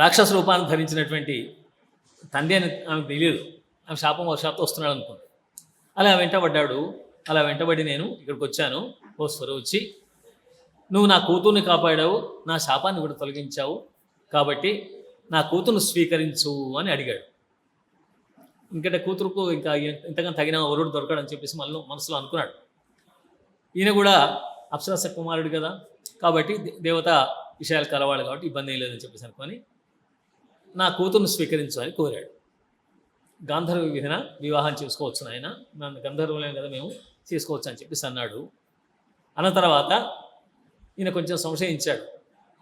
రాక్షస రూపాన్ని ధరించినటువంటి తండ్రి అని ఆమెకు తెలియదు. ఆమె శాపం శాపంతో వస్తున్నాడు అనుకుంది. అలా వెంటబడ్డాడు. అలా వెంటబడి నేను ఇక్కడికి వచ్చాను. ఓ స్వరూచి, నువ్వు నా కూతుర్ని కాపాడావు, నా శాపాన్ని కూడా తొలగించావు, కాబట్టి నా కూతుర్ను స్వీకరించు అని అడిగాడు. ఇంకంటే కూతురుకు ఇంకా ఇంతకన్నా తగిన వరుడు దొరకడని చెప్పేసి మనసులో అనుకున్నాడు. ఈయన కూడా అప్సరస కుమారుడు కదా, కాబట్టి దేవత విషయాలు కలవాడు కాబట్టి ఇబ్బంది ఏం లేదని చెప్పేసి అనుకొని నా కూతుర్ను స్వీకరించు అని కోరాడు. గాంధర్వ విధిన వివాహం చేసుకోవచ్చు ఆయన, నన్ను గంధర్వులే కదా మేము చేసుకోవచ్చు అని చెప్పేసి అన్నాడు. అన్న తర్వాత ఈయన కొంచెం సంశయించాడు.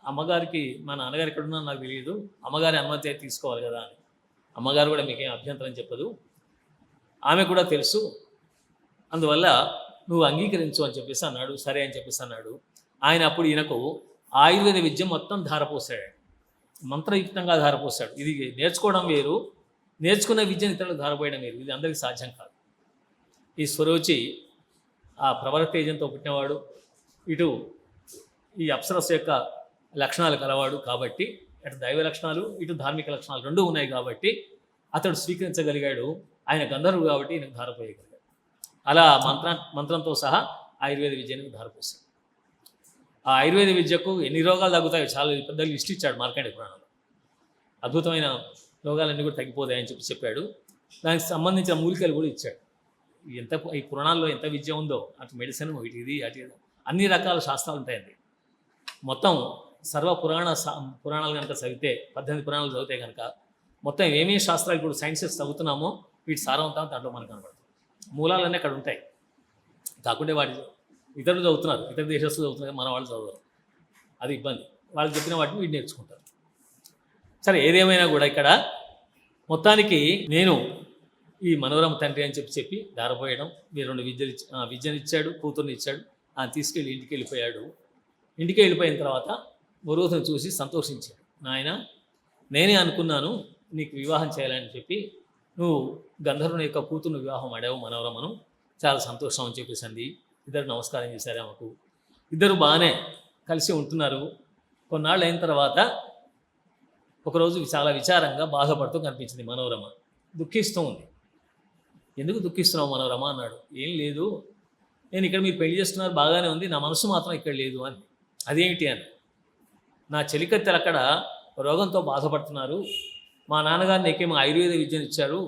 అమ్మగారికి మా నాన్నగారు ఎక్కడున్నా నాకు తెలియదు, అమ్మగారి అనుమతి అయితే తీసుకోవాలి కదా అని. అమ్మగారు కూడా మీకేం అభ్యంతరం చెప్పదు, ఆమె కూడా తెలుసు, అందువల్ల నువ్వు అంగీకరించు అని చెప్పేసి అన్నాడు. సరే అని చెప్పేసి అన్నాడు. ఆయన అప్పుడు ఈయనకు ఆయుర్వేద విద్య మొత్తం ధారపోసాడు, మంత్రయుక్తంగా ధారపోసాడు. ఇది నేర్చుకోవడం వేరు, నేర్చుకున్న విద్యను ఇతరులకు ధారపోయడం వేరు, ఇది అందరికీ సాధ్యం కాదు. ఈ స్వరోచి ఆ ప్రబల తేజంతో పుట్టినవాడు, ఇటు ఈ అప్సరస్సు యొక్క లక్షణాలు కలవాడు కాబట్టి, అటు దైవ లక్షణాలు ఇటు ధార్మిక లక్షణాలు రెండూ ఉన్నాయి కాబట్టి అతడు స్వీకరించగలిగాడు. ఆయన గంధర్వుడు కాబట్టి ఈయనకు ధారపోయగలిగాడు. అలా మంత్రంతో సహా ఆయుర్వేద విద్యను ధారపోసాడు. ఆ ఆయుర్వేద విద్యకు ఎన్ని రోగాలు తగ్గుతాయో చాలా పెద్ద లిస్ట్ ఇచ్చాడు మార్కండేయ పురాణంలో. అద్భుతమైన రోగాలన్నీ కూడా తగ్గిపోతాయని చెప్పాడు. దానికి సంబంధించిన మూలికలు కూడా ఇచ్చాడు. ఈ పురాణాల్లో ఎంత విద్య ఉందో, అటు మెడిసిన్, ఇటు ఇది అటు అన్ని రకాల శాస్త్రాలు ఉంటాయండి. మొత్తం సర్వ పురాణాలు కనుక చదివితే, 18 పురాణాలు చదివితే కనుక మొత్తం ఏమేమి శాస్త్రాలు ఇప్పుడు సైన్సెస్ చదువుతున్నామో వీటి సారవంతం దాంట్లో మనకు కనబడుతుంది. మూలాలన్నీ అక్కడ ఉంటాయి. కాకుంటే వాటి ఇతరులు చదువుతున్నారు, ఇతర దేశస్తులు చదువుతున్నారు, మన వాళ్ళు చదవరు, అది ఇబ్బంది. వాళ్ళు చెప్పిన వాటిని వీటి నేర్చుకుంటారు. సరే, ఏదేమైనా కూడా ఇక్కడ మొత్తానికి నేను ఈ మనోరమ తండ్రి అని చెప్పి దారపోయడం, మీరు 2 విద్యను ఇచ్చాడు, కూతుర్ని ఇచ్చాడు. ఆయన తీసుకెళ్ళి ఇంటికి వెళ్ళిపోయాడు. ఇంటికి వెళ్ళిపోయిన తర్వాత వరువును చూసి సంతోషించాడు. నాయన, నేనే అనుకున్నాను నీకు వివాహం చేయాలని చెప్పి, నువ్వు గంధర్వుని యొక్క కూతురుని వివాహం ఆడావు మనోరమను, చాలా సంతోషం అని చెప్పేసి అంది. ఇద్దరు నమస్కారం చేశారు ఆమెకు. ఇద్దరు బాగానే కలిసి ఉంటున్నారు. కొన్నాళ్ళు అయిన తర్వాత ఒకరోజు చాలా విచారంగా బాధపడుతూ కనిపించింది మనోరమ. దుఃఖిస్తూ ఉంది. ఎందుకు దుఃఖిస్తున్నావు మనోరమ అన్నాడు. ఏం లేదు, నేను ఇక్కడ మీరు పెళ్లి చేస్తున్నారు బాగానే ఉంది, నా మనసు మాత్రం ఇక్కడ లేదు అని. అదేమిటి అని, నా చెలికత్తెలు అక్కడ రోగంతో బాధపడుతున్నారు, మా నాన్నగారు నీకేమో ఆయుర్వేద విద్యను ఇచ్చారు,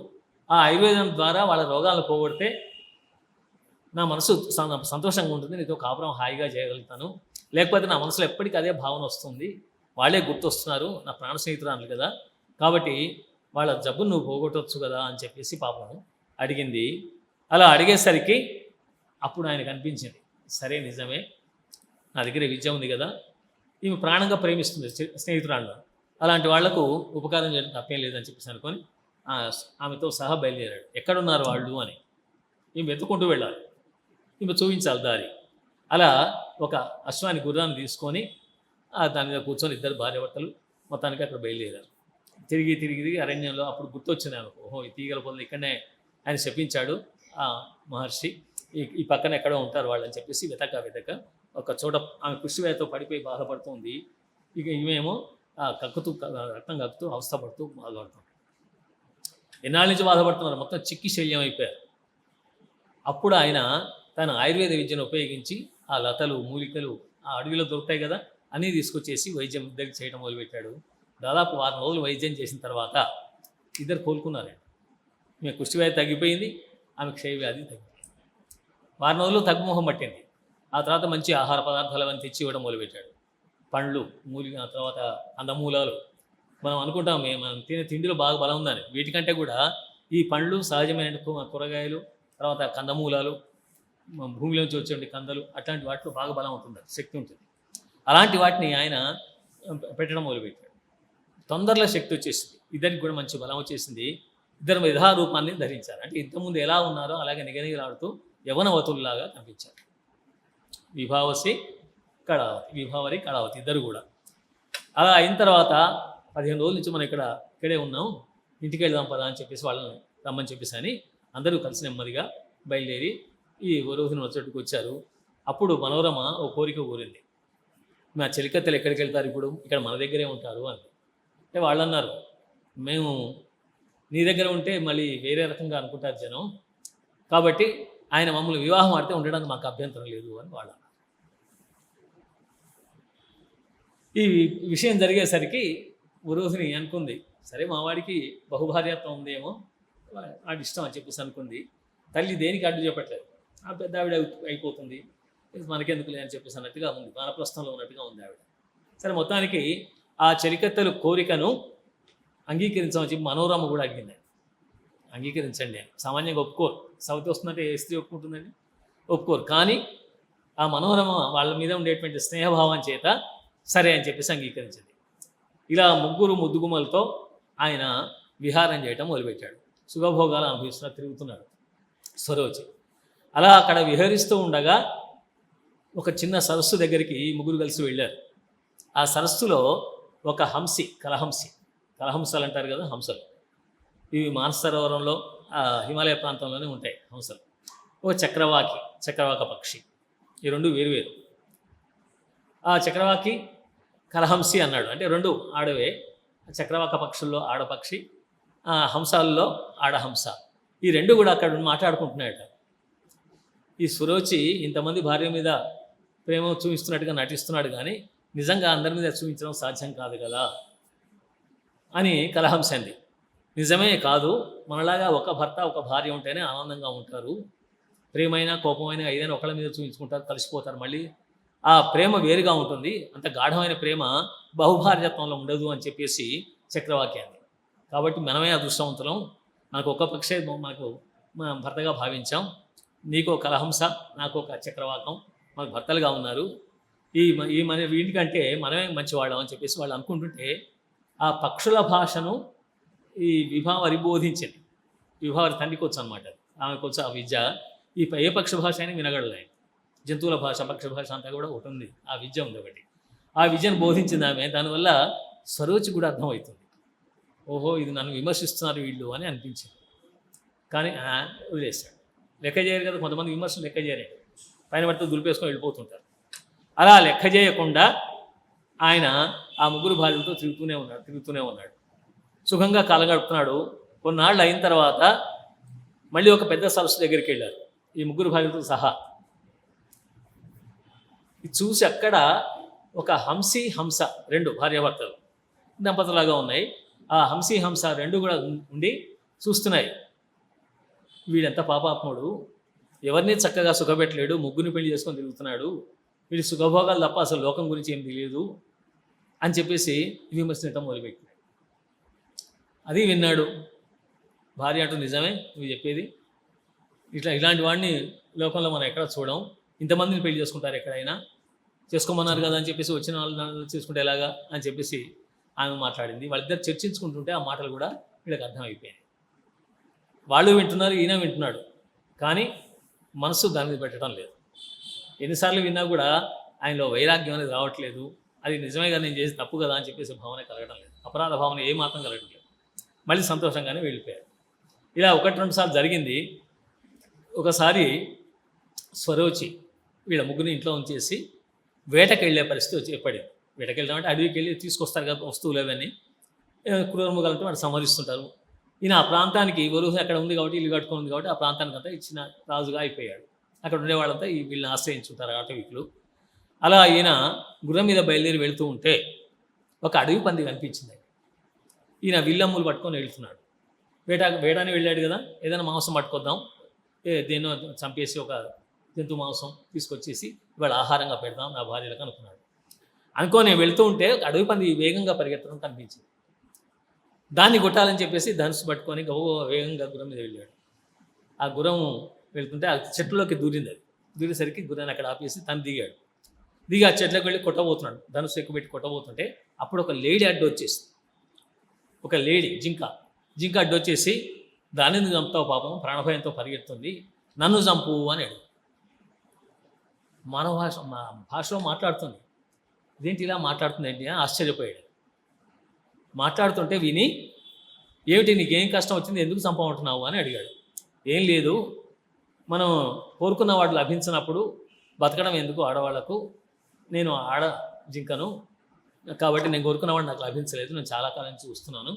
ఆ ఆయుర్వేదం ద్వారా వాళ్ళ రోగాలను పోగొడితే నా మనసు సంతోషంగా ఉంటుంది, నీతో కాపురం హాయిగా చేయగలుగుతాను, లేకపోతే నా మనసులో ఎప్పటికీ అదే భావన వస్తుంది, వాళ్ళే గుర్తొస్తున్నారు, నా ప్రాణ స్నేహితురాలు కదా, కాబట్టి వాళ్ళ జబ్బును నువ్వు పోగొట్టవచ్చు కదా అని చెప్పేసి పాపం అడిగింది. అలా అడిగేసరికి అప్పుడు ఆయనకు అనిపించింది, సరే నిజమే, నా దగ్గర విద్య ఉంది కదా, ఈమె ప్రాణంగా ప్రేమిస్తుంది స్నేహితురాళ్ళు, అలాంటి వాళ్లకు ఉపకారం చేయడం తప్పేం లేదని చెప్పేసి అనుకొని ఆమెతో సహా బయలుదేరాడు. ఎక్కడున్నారు వాళ్ళు అని ఈమె వెతుక్కుంటూ వెళ్ళాలి, ఈమె చూపించాలి దారి. అలా ఒక అశ్వాన్ని గుర్రాన్ని తీసుకొని దాని మీద కూర్చొని ఇద్దరు భార్యాభర్తలు మొత్తానికి అక్కడ బయలుదేరారు. తిరిగి అరణ్యంలో అప్పుడు గుర్తొచ్చింది ఆమెకు, ఓహో ఈ తీగల పొదలు ఇక్కడనే ఆయన శపించాడు ఆ మహర్షి, ఈ పక్కన ఎక్కడో ఉంటారు వాళ్ళని చెప్పేసి వెతక ఒక చోట ఆమె కృష్ణవేతో పడిపోయి బాధపడుతుంది. ఇక ఈమెమో రక్తం కక్కుతూ అవస్థపడుతూ బాధపడుతుంది. ఎన్నాళ్ళ నుంచి బాధపడుతున్నారు, మొత్తం చిక్కి శల్యం అయిపోయారు. అప్పుడు ఆయన తన ఆయుర్వేద విద్యను ఉపయోగించి ఆ లతలు, మూలికలు ఆ అడవిలో దొరుకుతాయి కదా, అన్నీ తీసుకొచ్చేసి వైద్యం ఇద్దరికి చేయడం మొదలుపెట్టాడు. దాదాపు 6 రోజులు వైద్యం చేసిన తర్వాత ఇద్దరు కోలుకున్నారు. ఈమె కుష్టివ్యాధి తగ్గిపోయింది, ఆమె క్షయవ్యాధి తగ్గిపోయింది. 6 రోజులు తగ్గుముఖం పట్టింది. ఆ తర్వాత మంచి ఆహార పదార్థాలు అవన్నీ తెచ్చి ఇవ్వడం మొదలుపెట్టాడు. పండ్లు, మూలిక, తర్వాత అందమూలాలు. మనం అనుకుంటాం మనం తినే తిండిలో బాగా బలం ఉందని, వీటికంటే కూడా ఈ పండ్లు, సహజమైన కూరగాయలు, తర్వాత కందమూలాలు, భూమిలోంచి వచ్చే కందలు, అట్లాంటి వాటిలో బాగా బలం ఉంటుంది, శక్తి ఉంటుంది. అలాంటి వాటిని ఆయన పెట్టడం మొదలుపెట్టాడు. తొందరలో శక్తి వచ్చేసింది, ఇద్దరికి కూడా మంచి బలం వచ్చేసింది. ఇద్దరు యథారూపాన్ని ధరించారు. అంటే ఇంతకుముందు ఎలా ఉన్నారో అలాగే నిగనిగలాడుతూ యవనవతుల్లాగా కనిపించారు. విభావరి కళావతి ఇద్దరు కూడా. అలా అయిన తర్వాత 15 రోజుల నుంచి మనం ఇక్కడే ఉన్నాం, ఇంటికి వెళ్దాం పదా అని చెప్పేసి వాళ్ళని రమ్మని చెప్పేసి అని అందరూ కలిసి నెమ్మదిగా బయలుదేరి ఈ వరువుని వచ్చేట్టుకు వచ్చారు. అప్పుడు మనోరమ ఓ కోరిక కోరింది, మా చెలికత్తెలు ఎక్కడికి వెళ్తారు ఇప్పుడు, ఇక్కడ మన దగ్గరే ఉంటారు అని. అంటే వాళ్ళు అన్నారు, మేము నీ దగ్గర ఉంటే మళ్ళీ వేరే రకంగా అనుకుంటారు జనం, కాబట్టి ఆయన మమ్మల్ని వివాహం ఆడితే ఉండడానికి మాకు అభ్యంతరం లేదు అని వాళ్ళు అన్నారు. ఈ విషయం జరిగేసరికి రోజుని అనుకుంది, సరే మా వాడికి బహుభార్యాత్వం ఉందేమో, వాడి ఇష్టం అని చెప్పేసి అనుకుంది. తల్లి దేనికి అడ్డు చెప్పట్లేదు, ఆ పెద్ద ఆవిడ అయిపోతుంది, మనకెందుకులే అని చెప్పేసి అన్నట్టుగా ఉంది, వానప్రస్థంలో ఉన్నట్టుగా ఉంది ఆవిడ. సరే మొత్తానికి ఆ చెలికత్తెలు కోరికను అంగీకరించమని చెప్పి మనోరమ కూడా అడిగింది. అంగీకరించండి అని సామాన్యంగా ఒప్పుకోరు, సవతి వస్తుందంటే ఏ స్త్రీ ఒప్పుకుంటుందండి, ఒప్పుకోరు. కానీ ఆ మనోరమ వాళ్ళ మీద ఉండేటువంటి స్నేహభావం చేత సరే అని చెప్పేసి అంగీకరించింది. ఇలా ముగ్గురు ముద్దుగుమ్మలతో ఆయన విహారం చేయటం మొదలుపెట్టాడు. సుఖభోగాలు అనుభవిస్తున్నా తిరుగుతున్నాడు సరోజి. అలా అక్కడ విహరిస్తూ ఉండగా ఒక చిన్న సరస్సు దగ్గరికి ముగ్గురు కలిసి వెళ్ళారు. ఆ సరస్సులో ఒక హంసి, కలహంసలు అంటారు కదా, హంసలు. ఇవి మానస సరోవరంలో హిమాలయ ప్రాంతంలోనే ఉంటాయి హంసలు. ఓ చక్రవాక పక్షి, ఈ రెండు వేరువేరు. ఆ చక్రవాకి కలహంసి అన్నాడు, అంటే రెండు ఆడవే. చక్రవాక పక్షుల్లో ఆడపక్షి, హంసాల్లో ఆడహంస. ఈ రెండు కూడా అక్కడ మాట్లాడుకుంటున్నాయట. ఈ సురోచి ఇంతమంది భార్య మీద ప్రేమ చూపిస్తున్నట్టుగా నటిస్తున్నాడు, కానీ నిజంగా అందరి మీద చూపించడం సాధ్యం కాదు కదా అని కలహంస అంది. నిజమే కాదు, మనలాగా ఒక భర్త ఒక భార్య ఉంటేనే ఆనందంగా ఉంటారు. ప్రేమైనా కోపమైనా ఏదైనా ఒకళ్ళ మీద చూపించుకుంటారు, కలిసిపోతారు. మళ్ళీ ఆ ప్రేమ వేరుగా ఉంటుంది, అంత గాఢమైన ప్రేమ బహుభార్యత్వంలో ఉండదు అని చెప్పేసి చక్రవాక్యాన్ని. కాబట్టి మనమే అదృష్టవంతులం, మనకు ఒక పక్షే మనకు భర్తగా భావించాం. నీకు ఒక కలహంస, నాకు ఒక చక్రవాకం, మనకు భర్తలుగా ఉన్నారు. ఈ మన వీటికంటే మనమే మంచివాళ్ళం అని చెప్పేసి వాళ్ళు అనుకుంటుంటే ఆ పక్షుల భాషను ఈ విభావరి బోధించింది. విభావరి తండ్రికి వచ్చు అనమాట, ఆమెకు వచ్చు ఆ విద్య. ఏ పక్ష భాష అయినా వినగలలే, జంతువుల భాష పక్ష భాష అంతా కూడా ఒకటి ఉంది, ఆ విద్య ఉంది ఒకటి. ఆ విద్యను బోధించింది ఆమె. దానివల్ల సరోచి కూడా అర్థమవుతుంది, ఓహో ఇది నన్ను విమర్శిస్తున్నారు వీళ్ళు అని అనిపించింది. కానీ వదిలేస్తాడు, లెక్క చేయరు కదా కొంతమంది, విమర్శలు లెక్క చేయరు, పైన పడితే దులిపేసుకొని వెళ్ళిపోతుంటారు. అలా లెక్క చేయకుండా ఆయన ఆ ముగ్గురు భార్యలతో తిరుగుతూనే ఉన్నాడు, సుఖంగా కాలం గడుపుతున్నాడు. కొన్నాళ్ళు అయిన తర్వాత మళ్ళీ ఒక పెద్ద సరస్సు దగ్గరికి వెళ్ళారు ఈ ముగ్గురు భార్యలతో సహా. ఇది చూసి అక్కడ ఒక హంస, రెండు భార్యాభర్తలు దంపతులాగా ఉన్నాయి. ఆ హంస రెండు కూడా ఉండి చూస్తున్నాయి. వీడంతా పాపాత్ముడు, ఎవరిని చక్కగా సుఖపెట్టలేడు, ముగ్గురిని పెళ్లి చేసుకొని తిరుగుతున్నాడు, వీడి సుఖభోగాలు తప్ప అసలు లోకం గురించి ఏం తెలియదు అని చెప్పేసి విమర్శించడం మొదలుపెట్టినాడు. అది విన్నాడు. భార్య అంటూ నిజమే నువ్వు చెప్పేది, ఇలాంటి వాడిని లోకంలో మనం ఎక్కడ చూడం, ఇంతమందిని పెళ్లి చేసుకుంటారు ఎక్కడైనా, చేసుకోమన్నారు కదా అని చెప్పేసి వచ్చిన వాళ్ళు చేసుకుంటే ఎలాగా అని చెప్పేసి ఆమె మాట్లాడింది. వాళ్ళిద్దరు చర్చించుకుంటుంటే ఆ మాటలు కూడా వీళ్ళకి అర్థమైపోయాయి. వాళ్ళు వింటున్నారు, ఈయన వింటున్నాడు, కానీ మనసు దాని మీద పెట్టడం లేదు. ఎన్నిసార్లు విన్నా కూడా ఆయనలో వైరాగ్యం అనేది రావట్లేదు. అది నిజమే కదా, నేను చేసి తప్పు కదా అని చెప్పేసి భావన కలగడం లేదు, అపరాధ భావన ఏమాత్రం కలగడం లేదు. మళ్ళీ సంతోషంగానే వెళ్ళిపోయారు. ఇలా 1-2 సార్లు జరిగింది. ఒకసారి స్వరోచి వీళ్ళ ముగ్గురిని ఇంట్లో ఉంచేసి వేటకి వెళ్ళే పరిస్థితి వచ్చి ఏర్పడింది. వేటకి వెళ్దామంటే అడవికి వెళ్ళి తీసుకొస్తారు కదా వస్తువులు, అవన్నీ క్రూరమృగాలంటే వాళ్ళు సంహరిస్తుంటారు. ఈయన ఆ ప్రాంతానికి వరుస అక్కడ ఉంది కాబట్టి, ఇల్లు కట్టుకుని ఉంది కాబట్టి ఆ ప్రాంతానికి అంతా ఇచ్చిన రాజుగా అయిపోయాడు. అక్కడ ఉండేవాళ్ళంతా వీళ్ళని ఆశ్రయించుంటారు ఆటవికులు. అలా ఈయన గుర్రం మీద బయలుదేరి వెళుతూ ఉంటే ఒక అడవి పంది కనిపించింది. ఈయన విల్లమ్ములు పట్టుకొని వెళ్తున్నాడు. వేటాని వెళ్ళాడు కదా, ఏదైనా మాంసం పట్టుకొద్దాం, దేన్నో చంపేసి ఒక జంతు మాంసం తీసుకొచ్చేసి ఇవాళ ఆహారంగా పెడదాం నా భార్యలకు అనుకున్నాడు. అనుకోని వెళ్తూ ఉంటే అడవి పంది వేగంగా పరిగెత్తడం కనిపించింది. దాన్ని కొట్టాలని చెప్పేసి ధనుసు పట్టుకొని వేగంగా గుర్రం మీద వెళ్ళాడు. ఆ గుర్రం వెళ్తుంటే ఆ చెట్టులోకి దూరింది. అది దూరేసరికి గుర్రాన్ని అక్కడ ఆపేసి తను దిగి ఆ చెట్లకు వెళ్ళి కొట్టబోతున్నాడు. ధనుసు ఎక్కుపెట్టి కొట్టబోతుంటే అప్పుడు ఒక లేడీ అడ్డు వచ్చేసింది. ఒక లేడీ జింక అడ్డు వచ్చేసి, దానిని చంపుతావు పాపం, ప్రాణభయంతో పరిగెత్తుంది, నన్ను చంపు అని అడిగి మన భాషలో మాట్లాడుతుంది. ఇదేంటి ఇలా మాట్లాడుతుంది ఏంటి అని ఆశ్చర్యపోయాడు. మాట్లాడుతుంటే విని, ఏమిటి నీకేం కష్టం వచ్చింది, ఎందుకు చంపమంటున్నావు అని అడిగాడు. ఏం లేదు, మనం కోరుకున్న వాడు లభించినప్పుడు బతకడం ఎందుకు ఆడవాళ్లకు, నేను ఆడ జింకను, కాబట్టి నేను కోరుకున్నవాడు నాకు లభించలేదు, నేను చాలా కాలం నుంచి చూస్తున్నాను,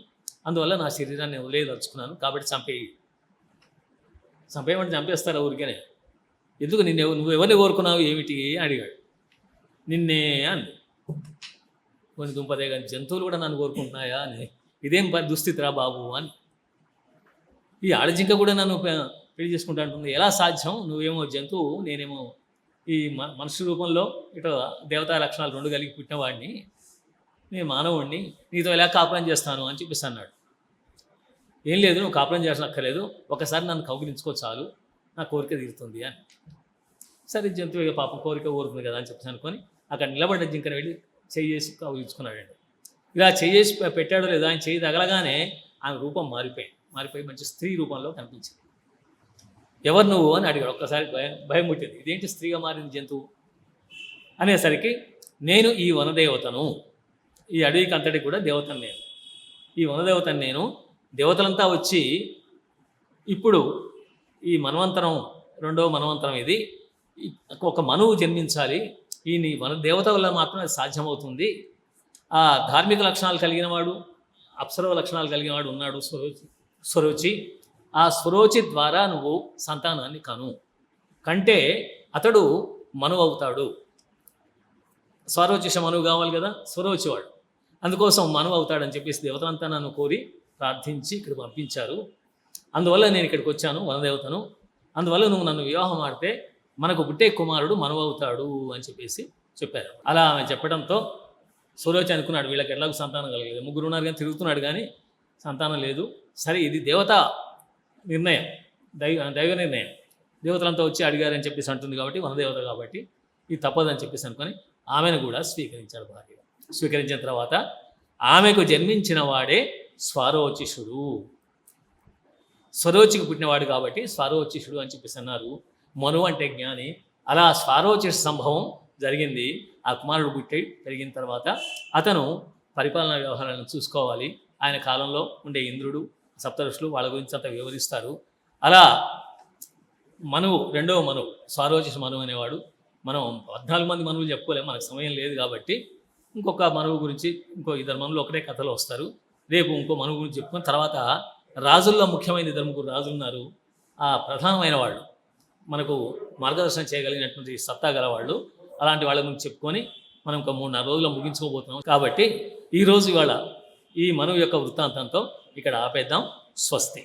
అందువల్ల నా శరీరాన్ని వదిలేదలుచుకున్నాను, కాబట్టి చంపేయమంటే చంపేస్తారా ఊరికేనే? ఎందుకు నువ్వు ఎవరిని కోరుకున్నావు ఏమిటి అని అడిగాడు. నిన్నే అంది. కొన్ని దుంపదే కానీ జంతువులు కూడా నన్ను కోరుకుంటున్నాయా అని, ఇదేం దుస్థితిరా బాబు అని. ఈ ఆడజింక కూడా నన్ను పెళ్లి చేసుకుంటా అంటుంది, ఎలా సాధ్యం? నువ్వేమో జంతువు, నేనేమో ఈ మనుషు రూపంలో ఇటు దేవతా లక్షణాలు రెండు కలిగి పుట్టినవాడిని, నేను మానవుడిని, నీతో ఎలా కాపురం చేస్తాను అని చెప్పేసి అన్నాడు. ఏం లేదు, నువ్వు కాపురం చేసనక్కర్లేదు, ఒకసారి నన్ను కౌగిలించుకో చాలు, నా కోరిక తీరుతుంది అని. సరే జంతువు పాపం కోరిక కోరుతుంది కదా అని చెప్పేసి అనుకొని అక్కడ నిలబడ్డ జింకను వెళ్ళి చేసి కౌగిలించుకున్నాడండి. ఇలా చేసి పెట్టాడో లేదో, ఆయన చేయి తగలగానే ఆమె రూపం మారిపోయి మంచి స్త్రీ రూపంలో కనిపించింది. ఎవరు నువ్వు అని అడిగాడు. ఒక్కసారి భయం పుట్టింది, ఇదేంటి స్త్రీగా మారింది జంతువు అనేసరికి, నేను ఈ వనదేవతను, ఈ అడవికి అంతటికి కూడా దేవతను నేను, ఈ వనదేవతను నేను, దేవతలంతా వచ్చి ఇప్పుడు ఈ మన్వంతరం, రెండవ మన్వంతరం ఇది, ఒక మనువు జన్మించాలి, ఈ నీ దేవత వల్ల మాత్రమే అది సాధ్యమవుతుంది. ఆ ధార్మిక లక్షణాలు కలిగిన వాడు, అప్సరవ లక్షణాలు కలిగిన వాడు ఉన్నాడు స్వరోచి, ఆ స్వరోచి ద్వారా నువ్వు సంతానాన్ని కంటే అతడు మనువు అవుతాడు. స్వరోచిష మనువు కావాలి కదా, స్వరోచివాడు, అందుకోసం మనువు అవుతాడని చెప్పేసి దేవతలంతా నన్ను కోరి ప్రార్థించి ఇక్కడ పంపించారు. అందువల్ల నేను ఇక్కడికి వచ్చాను, వనదేవతను, అందువల్ల నువ్వు నన్ను వివాహం ఆడితే మనకు పుట్టే కుమారుడు మనువు అవుతాడు అని చెప్పేసి చెప్పారు. అలా ఆమె చెప్పడంతో సురోచి అనుకున్నాడు, వీళ్ళకి ఎలాగో సంతానం కలగలేదు, ముగ్గురు ఉన్నారు కానీ తిరుగుతున్నాడు కానీ సంతానం లేదు. సరే, ఇది దేవత నిర్ణయం, దైవ నిర్ణయం, దేవతలంతా వచ్చి అడిగారని చెప్పేసి అంటుంది కాబట్టి, వనదేవత కాబట్టి ఇది తప్పదని చెప్పేసి అనుకొని ఆమెను కూడా స్వీకరించాడు భార్యగా. స్వీకరించిన తర్వాత ఆమెకు జన్మించిన వాడే స్వారోచిషుడు, స్వరోచికి పుట్టినవాడు కాబట్టి స్వారోచిషుడు అని చెప్పేసి అన్నారు. మను అంటే జ్ఞాని. అలా స్వారోచిష సంభవం జరిగింది. ఆ కుమారుడు పెరిగిన తర్వాత అతను పరిపాలనా వ్యవహారాలను చూసుకోవాలి. ఆయన కాలంలో ఉండే ఇంద్రుడు, సప్తఋషులు వాళ్ళ గురించి అంతా వివరిస్తారు. అలా రెండవ మనువు, స్వారోచిష మనువు అనేవాడు. మనం 14 మంది మనువులు చెప్పుకోలేము, మనకు సమయం లేదు కాబట్టి ఇంకొక మనువు గురించి, ఇంకో 2 మనువులు ఒకటే కథలో వస్తారు. రేపు ఇంకో మనువు గురించి చెప్పుకొని తర్వాత రాజుల్లో ముఖ్యమైన 3 రాజులు ఉన్నారు. ఆ ప్రధానమైన వాళ్ళు, మనకు మార్గదర్శనం చేయగలిగినటువంటి సత్తా గలవాళ్ళు, అలాంటి వాళ్ళ గురించి చెప్పుకొని మనం ఒక 3-4 రోజుల్లో ముగించుకోబోతున్నాం. కాబట్టి ఈరోజు ఇవాళ ఈ మనువు యొక్క వృత్తాంతంతో ఇక్కడ ఆపేద్దాం. స్వస్తి.